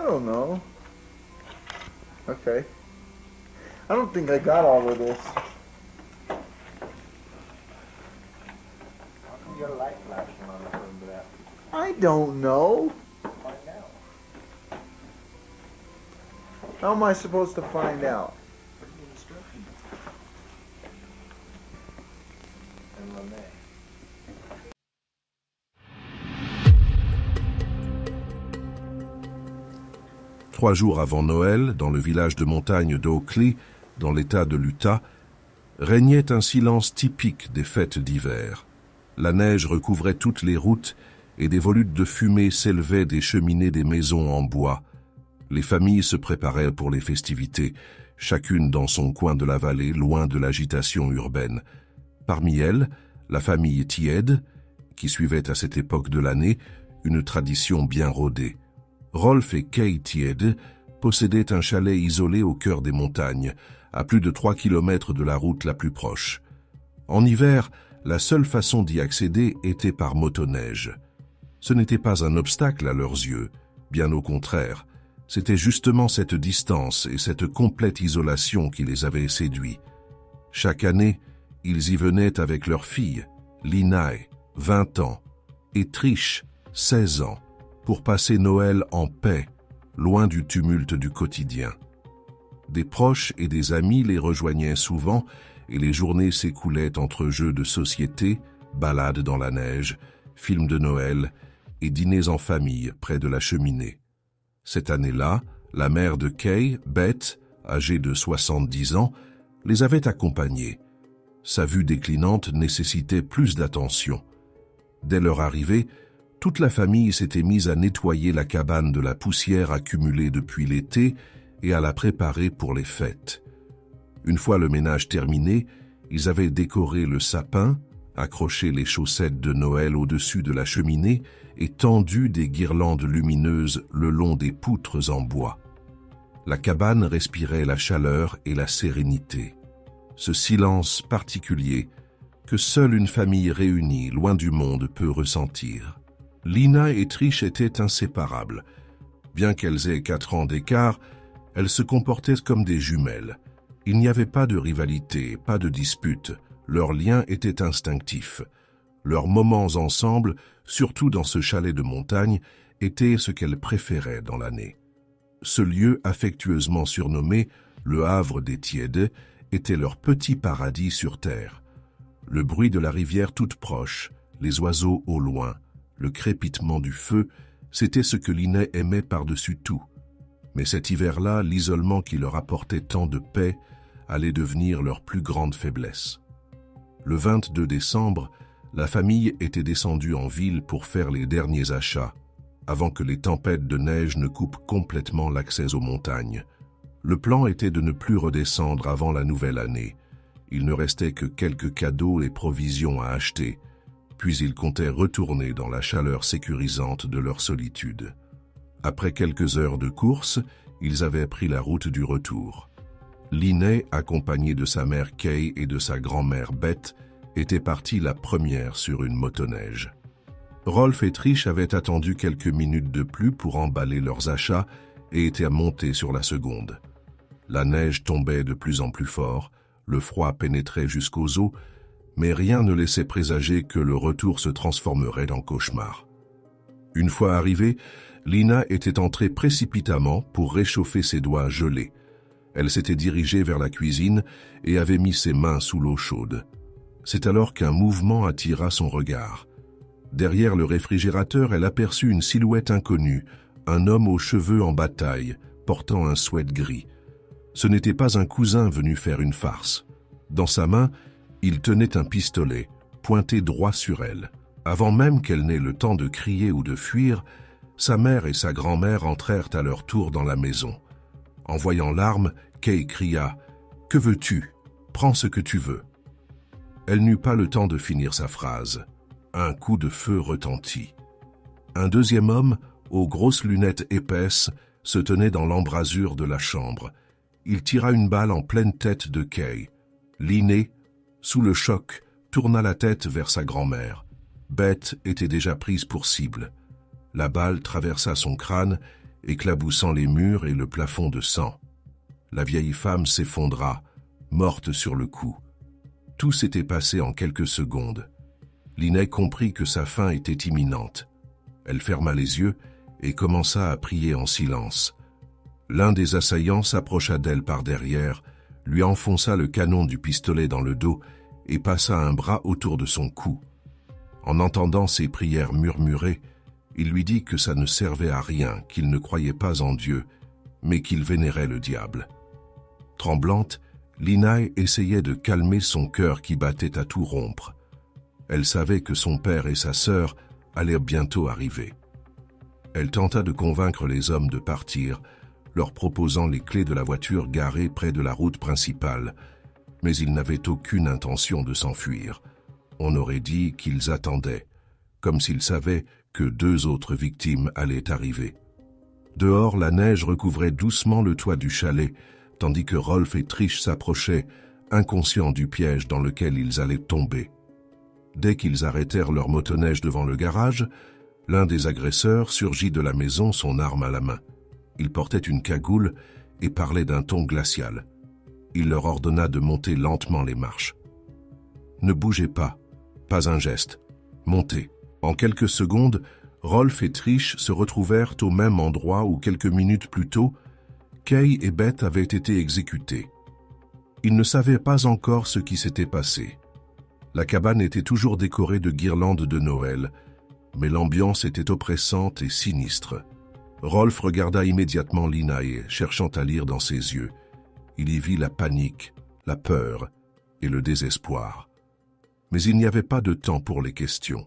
don't know. Okay. I don't think I got all of this. How come your light flashing on the phone to that? I don't know. Find out. How am I supposed to find out? Put the instructions. And Monet. 3 jours avant Noël, dans le village de montagne d'Oakley, dans l'État de l'Utah, régnait un silence typique des fêtes d'hiver. La neige recouvrait toutes les routes et des volutes de fumée s'élevaient des cheminées des maisons en bois. Les familles se préparaient pour les festivités, chacune dans son coin de la vallée, loin de l'agitation urbaine. Parmi elles, la famille Tiede, qui suivait à cette époque de l'année une tradition bien rodée. Rolf et Kay Tiede possédaient un chalet isolé au cœur des montagnes, à plus de 3 kilomètres de la route la plus proche. En hiver, la seule façon d'y accéder était par motoneige. Ce n'était pas un obstacle à leurs yeux, bien au contraire. C'était justement cette distance et cette complète isolation qui les avait séduits. Chaque année, ils y venaient avec leur fille, Linae, 20 ans, et Trish, 16 ans, pour passer Noël en paix, loin du tumulte du quotidien. Des proches et des amis les rejoignaient souvent et les journées s'écoulaient entre jeux de société, balades dans la neige, films de Noël et dîners en famille près de la cheminée. Cette année-là, la mère de Kay, Beth, âgée de 70 ans, les avait accompagnés. Sa vue déclinante nécessitait plus d'attention. Dès leur arrivée, toute la famille s'était mise à nettoyer la cabane de la poussière accumulée depuis l'été et à la préparer pour les fêtes. Une fois le ménage terminé, ils avaient décoré le sapin, accroché les chaussettes de Noël au-dessus de la cheminée et tendu des guirlandes lumineuses le long des poutres en bois. La cabane respirait la chaleur et la sérénité. Ce silence particulier que seule une famille réunie, loin du monde, peut ressentir. Lina et Trish étaient inséparables. Bien qu'elles aient 4 ans d'écart, elles se comportaient comme des jumelles. Il n'y avait pas de rivalité, pas de dispute. Leur lien était instinctif. Leurs moments ensemble, surtout dans ce chalet de montagne, étaient ce qu'elles préféraient dans l'année. Ce lieu affectueusement surnommé le Havre des Tièdes était leur petit paradis sur terre. Le bruit de la rivière toute proche, les oiseaux au loin, le crépitement du feu, c'était ce que Lina aimait par-dessus tout. Mais cet hiver-là, l'isolement qui leur apportait tant de paix allait devenir leur plus grande faiblesse. Le 22 décembre, la famille était descendue en ville pour faire les derniers achats, avant que les tempêtes de neige ne coupent complètement l'accès aux montagnes. Le plan était de ne plus redescendre avant la nouvelle année. Il ne restait que quelques cadeaux et provisions à acheter, puis ils comptaient retourner dans la chaleur sécurisante de leur solitude. Après quelques heures de course, ils avaient pris la route du retour. Lina, accompagnée de sa mère Kay et de sa grand-mère Beth, était partie la première sur une motoneige. Rolf et Trish avaient attendu quelques minutes de plus pour emballer leurs achats et étaient montés sur la seconde. La neige tombait de plus en plus fort, le froid pénétrait jusqu'aux os, mais rien ne laissait présager que le retour se transformerait en cauchemar. Une fois arrivée, Lina était entrée précipitamment pour réchauffer ses doigts gelés. Elle s'était dirigée vers la cuisine et avait mis ses mains sous l'eau chaude. C'est alors qu'un mouvement attira son regard. Derrière le réfrigérateur, elle aperçut une silhouette inconnue, un homme aux cheveux en bataille, portant un sweat gris. Ce n'était pas un cousin venu faire une farce. Dans sa main, il tenait un pistolet, pointé droit sur elle. Avant même qu'elle n'ait le temps de crier ou de fuir, sa mère et sa grand-mère entrèrent à leur tour dans la maison. En voyant l'arme, Kay cria « Que veux-tu? Prends ce que tu veux. » Elle n'eut pas le temps de finir sa phrase. Un coup de feu retentit. Un deuxième homme, aux grosses lunettes épaisses, se tenait dans l'embrasure de la chambre. Il tira une balle en pleine tête de Kay. Lina, sous le choc, tourna la tête vers sa grand-mère. Beth était déjà prise pour cible. La balle traversa son crâne éclaboussant les murs et le plafond de sang. La vieille femme s'effondra, morte sur le coup. Tout s'était passé en quelques secondes. Linnet comprit que sa fin était imminente. Elle ferma les yeux et commença à prier en silence. L'un des assaillants s'approcha d'elle par derrière, lui enfonça le canon du pistolet dans le dos et passa un bras autour de son cou. En entendant ses prières murmurées, il lui dit que ça ne servait à rien, qu'il ne croyait pas en Dieu, mais qu'il vénérait le diable. Tremblante, Linaï essayait de calmer son cœur qui battait à tout rompre. Elle savait que son père et sa sœur allaient bientôt arriver. Elle tenta de convaincre les hommes de partir, leur proposant les clés de la voiture garée près de la route principale, mais ils n'avaient aucune intention de s'enfuir. On aurait dit qu'ils attendaient, comme s'ils savaient que 2 autres victimes allaient arriver. Dehors, la neige recouvrait doucement le toit du chalet, tandis que Rolf et Trish s'approchaient, inconscients du piège dans lequel ils allaient tomber. Dès qu'ils arrêtèrent leur motoneige devant le garage, l'un des agresseurs surgit de la maison, son arme à la main. Il portait une cagoule et parlait d'un ton glacial. Il leur ordonna de monter lentement les marches. « Ne bougez pas, pas un geste. Montez. » En quelques secondes, Rolf et Trish se retrouvèrent au même endroit où quelques minutes plus tôt, Kay et Beth avaient été exécutés. Ils ne savaient pas encore ce qui s'était passé. La cabane était toujours décorée de guirlandes de Noël, mais l'ambiance était oppressante et sinistre. Rolf regarda immédiatement Linaï, cherchant à lire dans ses yeux. Il y vit la panique, la peur et le désespoir. Mais il n'y avait pas de temps pour les questions.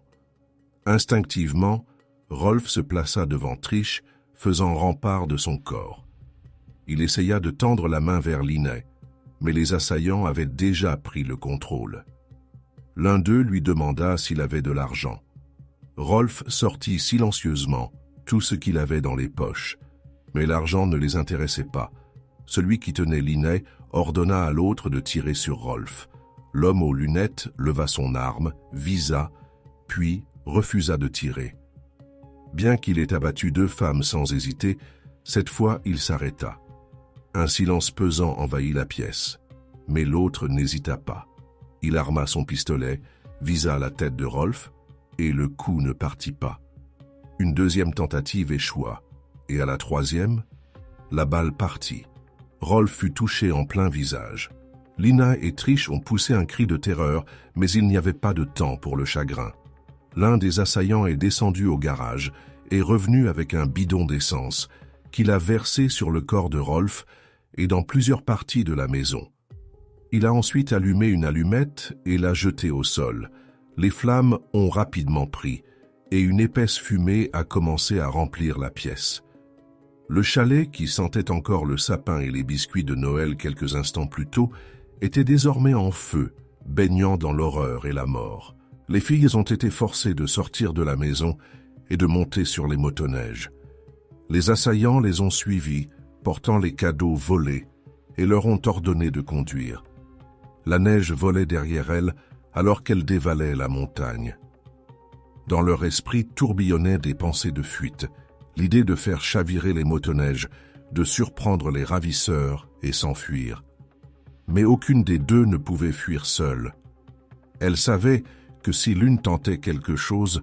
Instinctivement, Rolf se plaça devant Trish, faisant rempart de son corps. Il essaya de tendre la main vers Linnet, mais les assaillants avaient déjà pris le contrôle. L'un d'eux lui demanda s'il avait de l'argent. Rolf sortit silencieusement tout ce qu'il avait dans les poches, mais l'argent ne les intéressait pas. Celui qui tenait Linnet ordonna à l'autre de tirer sur Rolf. L'homme aux lunettes leva son arme, visa, puis refusa de tirer. Bien qu'il ait abattu 2 femmes sans hésiter, cette fois il s'arrêta. Un silence pesant envahit la pièce, mais l'autre n'hésita pas. Il arma son pistolet, visa la tête de Rolf, et le coup ne partit pas. Une deuxième tentative échoua, et à la troisième, la balle partit. Rolf fut touché en plein visage. Lina et Trish ont poussé un cri de terreur, mais il n'y avait pas de temps pour le chagrin. L'un des assaillants est descendu au garage et revenu avec un bidon d'essence qu'il a versé sur le corps de Rolf et dans plusieurs parties de la maison. Il a ensuite allumé une allumette et l'a jetée au sol. Les flammes ont rapidement pris et une épaisse fumée a commencé à remplir la pièce. Le chalet, qui sentait encore le sapin et les biscuits de Noël quelques instants plus tôt, était désormais en feu, baignant dans l'horreur et la mort. Les filles ont été forcées de sortir de la maison et de monter sur les motoneiges. Les assaillants les ont suivis, portant les cadeaux volés, et leur ont ordonné de conduire. La neige volait derrière elles alors qu'elles dévalaient la montagne. Dans leur esprit tourbillonnaient des pensées de fuite, l'idée de faire chavirer les motoneiges, de surprendre les ravisseurs et s'enfuir. Mais aucune des deux ne pouvait fuir seule. Elles savaient que si l'une tentait quelque chose,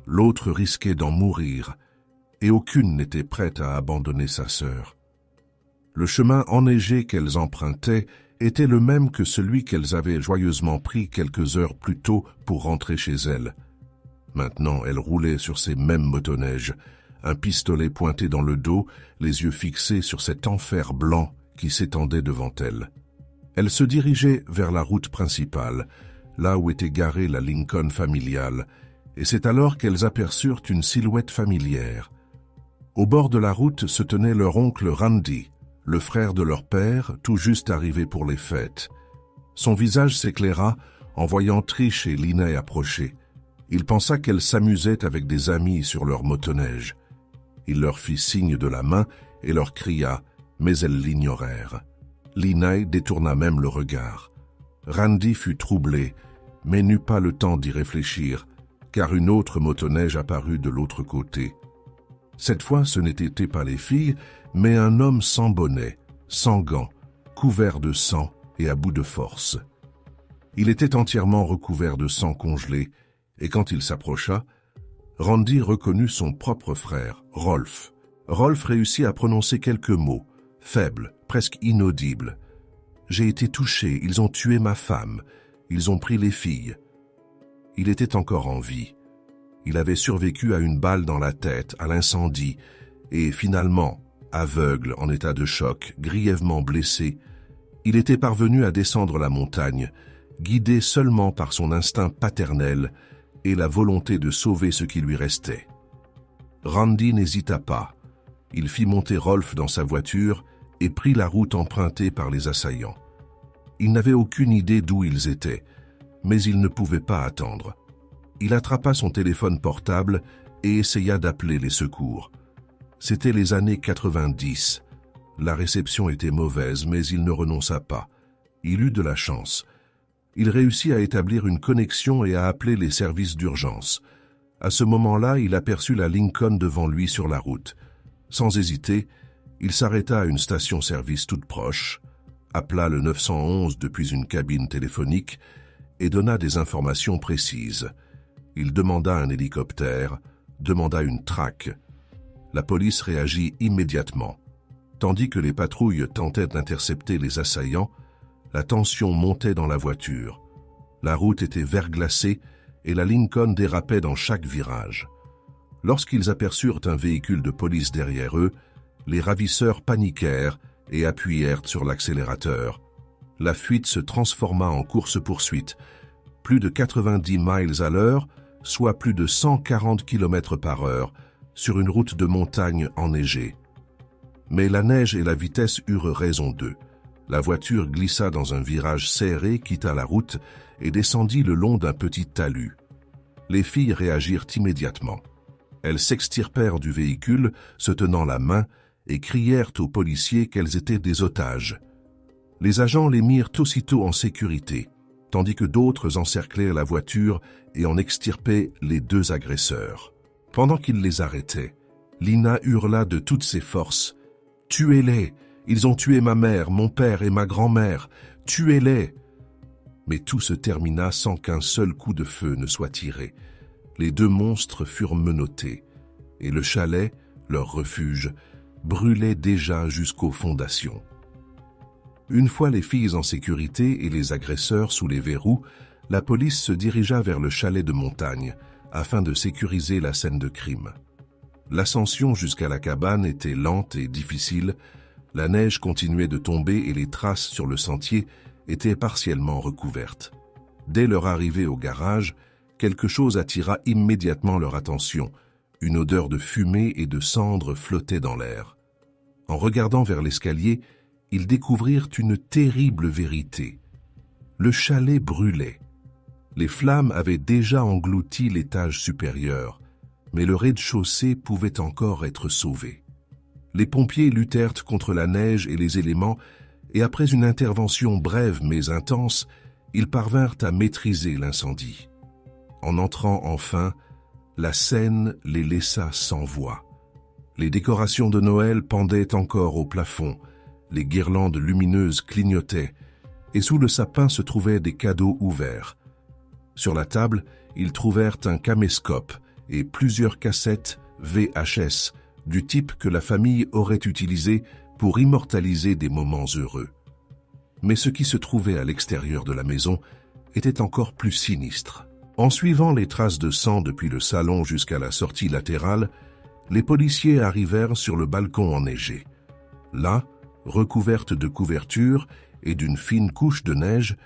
l'autre risquait d'en mourir, et aucune n'était prête à abandonner sa sœur. Le chemin enneigé qu'elles empruntaient était le même que celui qu'elles avaient joyeusement pris quelques heures plus tôt pour rentrer chez elles. Maintenant, elles roulaient sur ces mêmes motoneiges, un pistolet pointé dans le dos, les yeux fixés sur cet enfer blanc qui s'étendait devant elles. Elles se dirigeaient vers la route principale, là où était garée la Lincoln familiale, et c'est alors qu'elles aperçurent une silhouette familière. Au bord de la route se tenait leur oncle Randy, le frère de leur père, tout juste arrivé pour les fêtes. Son visage s'éclaira en voyant Trish et Linnet approcher. Il pensa qu'elles s'amusaient avec des amis sur leur motoneige. Il leur fit signe de la main et leur cria, mais elles l'ignorèrent. Linnet détourna même le regard. Randy fut troublé, mais n'eut pas le temps d'y réfléchir, car une autre motoneige apparut de l'autre côté. Cette fois, ce n'étaient pas les filles, mais un homme sans bonnet, sans gants, couvert de sang et à bout de force. Il était entièrement recouvert de sang congelé, et quand il s'approcha, Randy reconnut son propre frère, Rolf. Rolf réussit à prononcer quelques mots, faibles, presque inaudibles. « J'ai été touché, ils ont tué ma femme, ils ont pris les filles. » Il était encore en vie. Il avait survécu à une balle dans la tête, à l'incendie, et finalement, aveugle, en état de choc, grièvement blessé, il était parvenu à descendre la montagne, guidé seulement par son instinct paternel et la volonté de sauver ce qui lui restait. Randy n'hésita pas. Il fit monter Rolf dans sa voiture et prit la route empruntée par les assaillants. Il n'avait aucune idée d'où ils étaient, mais il ne pouvait pas attendre. Il attrapa son téléphone portable et essaya d'appeler les secours. C'était les années 90. La réception était mauvaise, mais il ne renonça pas. Il eut de la chance. Il réussit à établir une connexion et à appeler les services d'urgence. À ce moment-là, il aperçut la Lincoln devant lui sur la route. Sans hésiter, il s'arrêta à une station-service toute proche, appela le 911 depuis une cabine téléphonique et donna des informations précises. Il demanda un hélicoptère, demanda une traque. La police réagit immédiatement. Tandis que les patrouilles tentaient d'intercepter les assaillants, la tension montait dans la voiture. La route était verglacée et la Lincoln dérapait dans chaque virage. Lorsqu'ils aperçurent un véhicule de police derrière eux, les ravisseurs paniquèrent et appuyèrent sur l'accélérateur. La fuite se transforma en course-poursuite. Plus de 90 miles à l'heure, soit plus de 140 km par heure, sur une route de montagne enneigée. Mais la neige et la vitesse eurent raison d'eux. La voiture glissa dans un virage serré, quitta la route et descendit le long d'un petit talus. Les filles réagirent immédiatement. Elles s'extirpèrent du véhicule, se tenant la main, et crièrent aux policiers qu'elles étaient des otages. Les agents les mirent aussitôt en sécurité, tandis que d'autres encerclèrent la voiture et en extirpaient les deux agresseurs. Pendant qu'ils les arrêtaient, Lina hurla de toutes ses forces. « Tuez-les! Ils ont tué ma mère, mon père et ma grand-mère! Tuez-les !» Mais tout se termina sans qu'un seul coup de feu ne soit tiré. Les deux monstres furent menottés, et le chalet, leur refuge, brûlait déjà jusqu'aux fondations. Une fois les filles en sécurité et les agresseurs sous les verrous, la police se dirigea vers le chalet de montagne, afin de sécuriser la scène de crime. L'ascension jusqu'à la cabane était lente et difficile, la neige continuait de tomber et les traces sur le sentier étaient partiellement recouvertes. Dès leur arrivée au garage, quelque chose attira immédiatement leur attention. Une odeur de fumée et de cendres flottait dans l'air. En regardant vers l'escalier, ils découvrirent une terrible vérité. Le chalet brûlait. Les flammes avaient déjà englouti l'étage supérieur, mais le rez-de-chaussée pouvait encore être sauvé. Les pompiers luttèrent contre la neige et les éléments, et après une intervention brève mais intense, ils parvinrent à maîtriser l'incendie. En entrant enfin, la scène les laissa sans voix. Les décorations de Noël pendaient encore au plafond, les guirlandes lumineuses clignotaient, et sous le sapin se trouvaient des cadeaux ouverts. Sur la table, ils trouvèrent un caméscope et plusieurs cassettes VHS, du type que la famille aurait utilisé pour immortaliser des moments heureux. Mais ce qui se trouvait à l'extérieur de la maison était encore plus sinistre. En suivant les traces de sang depuis le salon jusqu'à la sortie latérale, les policiers arrivèrent sur le balcon enneigé. Là, recouverte de couvertures et d'une fine couche de neige,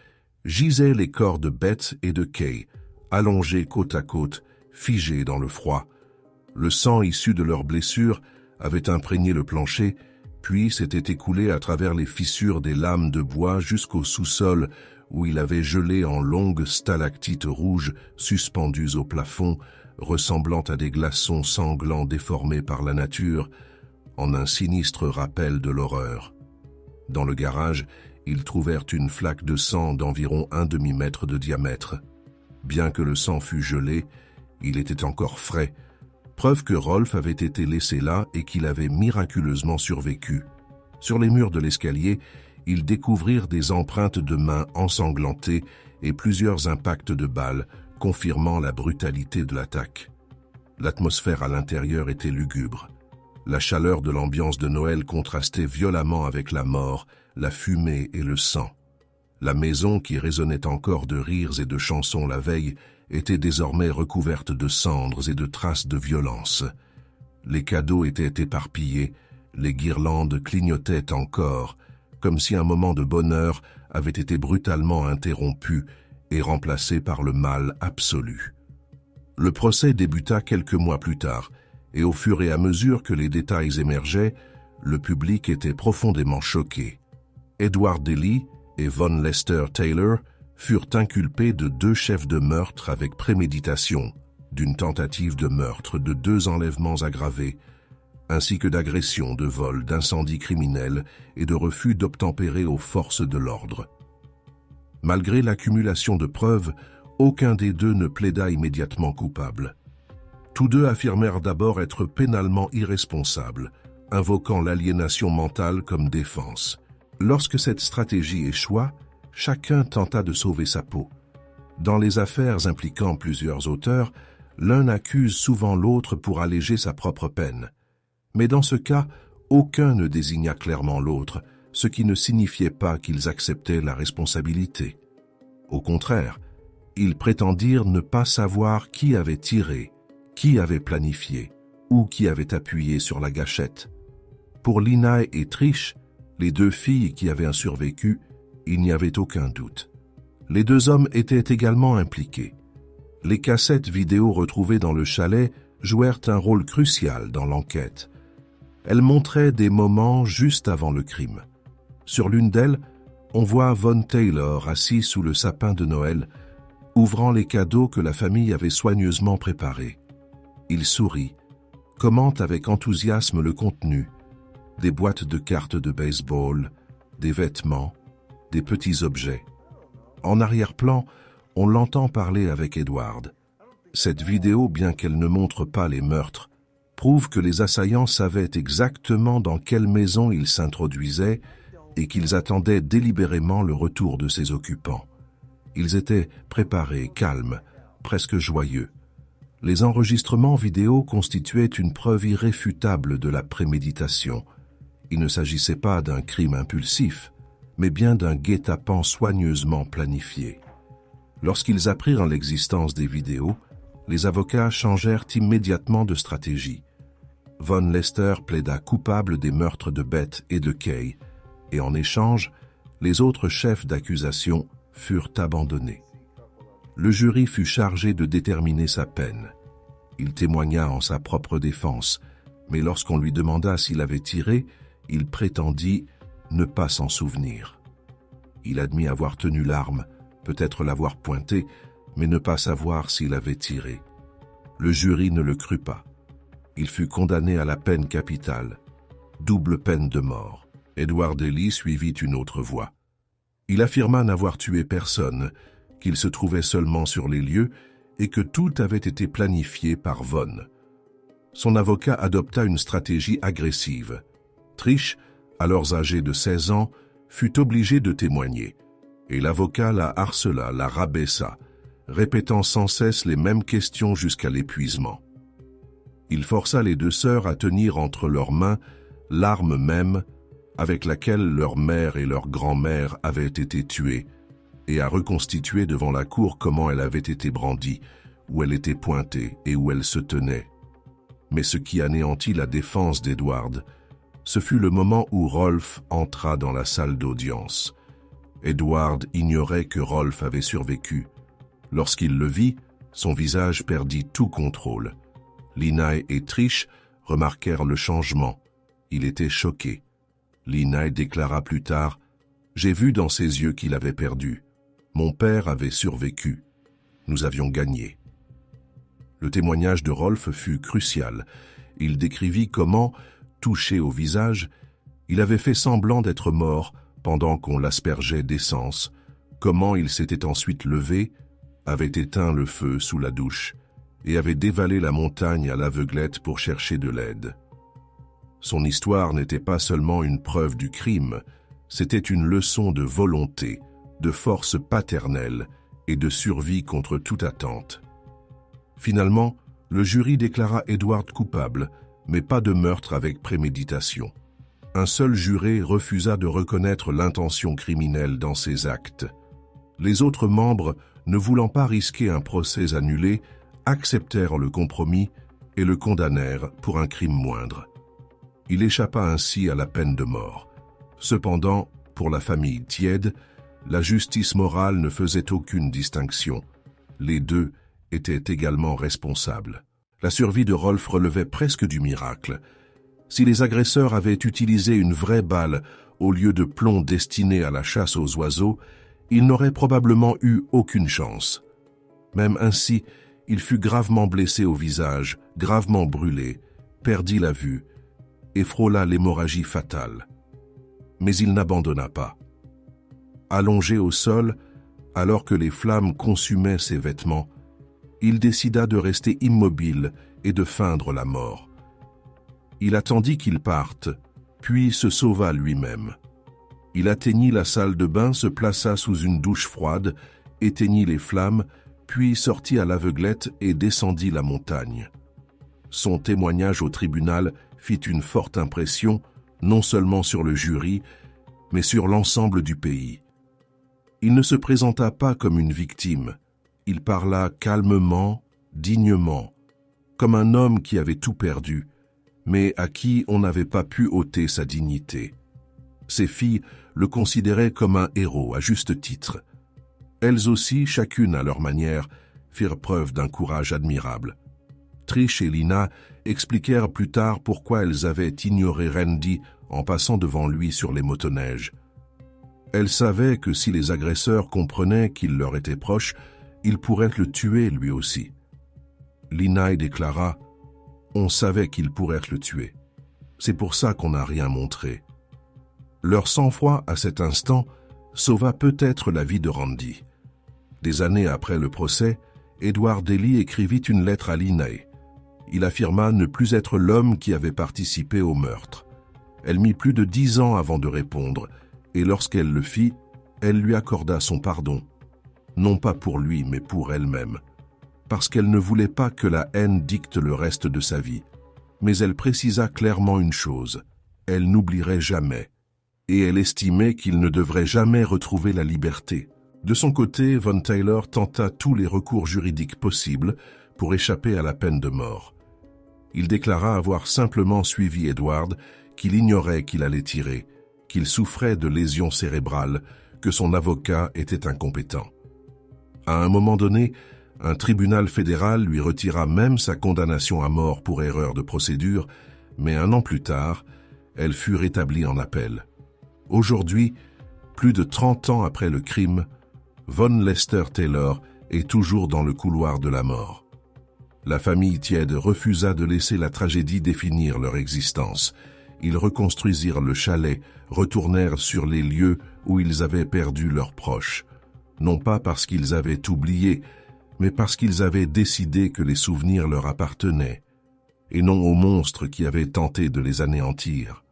gisaient les corps de Beth et de Kay, allongés côte à côte, figés dans le froid. Le sang issu de leurs blessures avait imprégné le plancher, puis s'était écoulé à travers les fissures des lames de bois jusqu'au sous-sol où il avait gelé en longues stalactites rouges suspendues au plafond, ressemblant à des glaçons sanglants déformés par la nature, en un sinistre rappel de l'horreur. Dans le garage, ils trouvèrent une flaque de sang d'environ 1 demi-mètre de diamètre. Bien que le sang fût gelé, il était encore frais, preuve que Rolf avait été laissé là et qu'il avait miraculeusement survécu. Sur les murs de l'escalier, ils découvrirent des empreintes de mains ensanglantées et plusieurs impacts de balles, confirmant la brutalité de l'attaque. L'atmosphère à l'intérieur était lugubre. La chaleur de l'ambiance de Noël contrastait violemment avec la mort, la fumée et le sang. La maison, qui résonnait encore de rires et de chansons la veille, était désormais recouverte de cendres et de traces de violence. Les cadeaux étaient éparpillés, les guirlandes clignotaient encore, comme si un moment de bonheur avait été brutalement interrompu et remplacé par le mal absolu. Le procès débuta quelques mois plus tard, et au fur et à mesure que les détails émergeaient, le public était profondément choqué. Edward Daly et Von Lester Taylor furent inculpés de 2 chefs de meurtre avec préméditation, d'une tentative de meurtre, de 2 enlèvements aggravés, ainsi que d'agression, de vol, d'incendie criminel et de refus d'obtempérer aux forces de l'ordre. Malgré l'accumulation de preuves, aucun des 2 ne plaida immédiatement coupable. Tous 2 affirmèrent d'abord être pénalement irresponsables, invoquant l'aliénation mentale comme défense. Lorsque cette stratégie échoua, chacun tenta de sauver sa peau. Dans les affaires impliquant plusieurs auteurs, l'un accuse souvent l'autre pour alléger sa propre peine. Mais dans ce cas, aucun ne désigna clairement l'autre, ce qui ne signifiait pas qu'ils acceptaient la responsabilité. Au contraire, ils prétendirent ne pas savoir qui avait tiré, qui avait planifié ou qui avait appuyé sur la gâchette. Pour Lina et Trish, les 2 filles qui avaient survécu, il n'y avait aucun doute. Les 2 hommes étaient également impliqués. Les cassettes vidéo retrouvées dans le chalet jouèrent un rôle crucial dans l'enquête. Elles montraient des moments juste avant le crime. Sur l'une d'elles, on voit Von Taylor assis sous le sapin de Noël, ouvrant les cadeaux que la famille avait soigneusement préparés. Il sourit, commente avec enthousiasme le contenu, des boîtes de cartes de baseball, des vêtements, des petits objets. En arrière-plan, on l'entend parler avec Edward. Cette vidéo, bien qu'elle ne montre pas les meurtres, prouve que les assaillants savaient exactement dans quelle maison ils s'introduisaient et qu'ils attendaient délibérément le retour de ses occupants. Ils étaient préparés, calmes, presque joyeux. Les enregistrements vidéo constituaient une preuve irréfutable de la préméditation. Il ne s'agissait pas d'un crime impulsif, mais bien d'un guet-apens soigneusement planifié. Lorsqu'ils apprirent l'existence des vidéos, les avocats changèrent immédiatement de stratégie. Von Lester plaida coupable des meurtres de Beth et de Kay, et en échange, les autres chefs d'accusation furent abandonnés. Le jury fut chargé de déterminer sa peine. Il témoigna en sa propre défense, mais lorsqu'on lui demanda s'il avait tiré, il prétendit ne pas s'en souvenir. Il admit avoir tenu l'arme, peut-être l'avoir pointée, mais ne pas savoir s'il avait tiré. Le jury ne le crut pas. Il fut condamné à la peine capitale, double peine de mort. Edward Daly suivit une autre voie. Il affirma n'avoir tué personne, qu'il se trouvait seulement sur les lieux et que tout avait été planifié par Von. Son avocat adopta une stratégie agressive. Trish, alors âgée de 16 ans, fut obligée de témoigner, et l'avocat la harcela, la rabaissa, répétant sans cesse les mêmes questions jusqu'à l'épuisement. Il força les 2 sœurs à tenir entre leurs mains l'arme même avec laquelle leur mère et leur grand-mère avaient été tuées, et à reconstituer devant la cour comment elle avait été brandie, où elle était pointée et où elle se tenait. Mais ce qui anéantit la défense d'Edward, ce fut le moment où Rolf entra dans la salle d'audience. Edward ignorait que Rolf avait survécu. Lorsqu'il le vit, son visage perdit tout contrôle. Lina et Trish remarquèrent le changement. Il était choqué. Lina déclara plus tard « J'ai vu dans ses yeux qu'il avait perdu. Mon père avait survécu. Nous avions gagné. » Le témoignage de Rolf fut crucial. Il décrivit comment, touché au visage, il avait fait semblant d'être mort pendant qu'on l'aspergeait d'essence, comment il s'était ensuite levé, avait éteint le feu sous la douche, et avait dévalé la montagne à l'aveuglette pour chercher de l'aide. Son histoire n'était pas seulement une preuve du crime, c'était une leçon de volonté, de force paternelle et de survie contre toute attente. Finalement, le jury déclara Edward coupable, mais pas de meurtre avec préméditation. Un seul juré refusa de reconnaître l'intention criminelle dans ses actes. Les autres membres, ne voulant pas risquer un procès annulé, acceptèrent le compromis et le condamnèrent pour un crime moindre. Il échappa ainsi à la peine de mort. Cependant, pour la famille Tiède, la justice morale ne faisait aucune distinction. Les deux étaient également responsables. La survie de Rolf relevait presque du miracle. Si les agresseurs avaient utilisé une vraie balle au lieu de plomb destiné à la chasse aux oiseaux, il n'aurait probablement eu aucune chance. Même ainsi, il fut gravement blessé au visage, gravement brûlé, perdit la vue et frôla l'hémorragie fatale. Mais il n'abandonna pas. Allongé au sol, alors que les flammes consumaient ses vêtements, il décida de rester immobile et de feindre la mort. Il attendit qu'ils partent, puis se sauva lui-même. Il atteignit la salle de bain, se plaça sous une douche froide, éteignit les flammes, puis sortit à l'aveuglette et descendit la montagne. Son témoignage au tribunal fit une forte impression, non seulement sur le jury, mais sur l'ensemble du pays. Il ne se présenta pas comme une victime. Il parla calmement, dignement, comme un homme qui avait tout perdu, mais à qui on n'avait pas pu ôter sa dignité. Ses filles le considéraient comme un héros à juste titre. Elles aussi, chacune à leur manière, firent preuve d'un courage admirable. Trish et Lina expliquèrent plus tard pourquoi elles avaient ignoré Randy en passant devant lui sur les motoneiges. Elles savaient que si les agresseurs comprenaient qu'il leur était proche, ils pourraient le tuer lui aussi. Lina déclara « On savait qu'ils pourraient le tuer. C'est pour ça qu'on n'a rien montré. » Leur sang-froid à cet instant sauva peut-être la vie de Randy. Des années après le procès, Edward Daly écrivit une lettre à Lina. Il affirma ne plus être l'homme qui avait participé au meurtre. Elle mit plus de 10 ans avant de répondre, et lorsqu'elle le fit, elle lui accorda son pardon. Non pas pour lui, mais pour elle-même. Parce qu'elle ne voulait pas que la haine dicte le reste de sa vie. Mais elle précisa clairement une chose, elle n'oublierait jamais. Et elle estimait qu'il ne devrait jamais retrouver la liberté. De son côté, Von Taylor tenta tous les recours juridiques possibles pour échapper à la peine de mort. Il déclara avoir simplement suivi Edward, qu'il ignorait qu'il allait tirer, qu'il souffrait de lésions cérébrales, que son avocat était incompétent. À un moment donné, un tribunal fédéral lui retira même sa condamnation à mort pour erreur de procédure, mais un an plus tard, elle fut rétablie en appel. Aujourd'hui, plus de 30 ans après le crime, Von Lester Taylor est toujours dans le couloir de la mort. La famille Tiède refusa de laisser la tragédie définir leur existence. Ils reconstruisirent le chalet, retournèrent sur les lieux où ils avaient perdu leurs proches. Non pas parce qu'ils avaient oublié, mais parce qu'ils avaient décidé que les souvenirs leur appartenaient, et non aux monstres qui avaient tenté de les anéantir.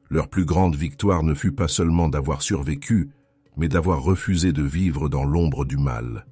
Leur plus grande victoire ne fut pas seulement d'avoir survécu, mais d'avoir refusé de vivre dans l'ombre du mal.